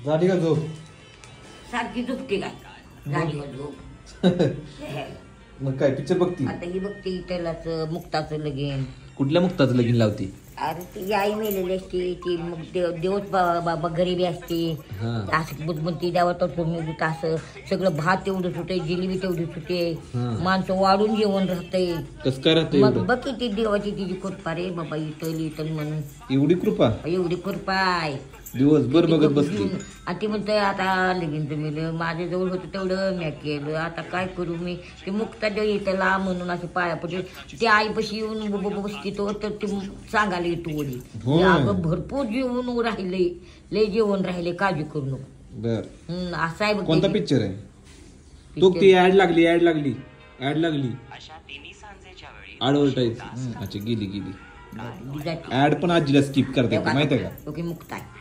झाली का झोप? सारखी झोपते काय झाली का झोप? मग काय पिक्चर बघती? आता ही बघते त्यालाच मुक्ताचं लगीन. कुठल्या मुक्ताचं लगीन लावती? अरे ती आई मेलेली असते ती मग देवच गरीबी असते असं बुजबुजती द्यावं तर तुम्ही असं सगळं भात तेवढंच होते जिलेबी तेवढीच होते माणसं वाढून जेवण राहते. कसं काय राहते? मग बघ किती देवाची तिची कृपा रे बाबा इथं म्हणून एवढी कृपा आहे. दिवसभर बघत बसली आणि ती म्हणते आता लगीन तुम्ही माझ्या जवळ होतं तेवढं मी केलं आता काय करू मी ते मुक्ता इथं ला म्हणून असे पाया पडले ते आईपाशी येऊन बसती तो तर ते सांगायला येतो वडी अगं भरपूर जेवण राहिले लय जेवण राहिले काळजी करू नको. बर असं आहे बघ. कोणता पिक्चर आहे तो? ती ऍड लागली ऍडव्हर्टाईज. अच्छा गेली ऍड पण आजीला स्किप करते माहिती आहे का? मुक्ता आहे.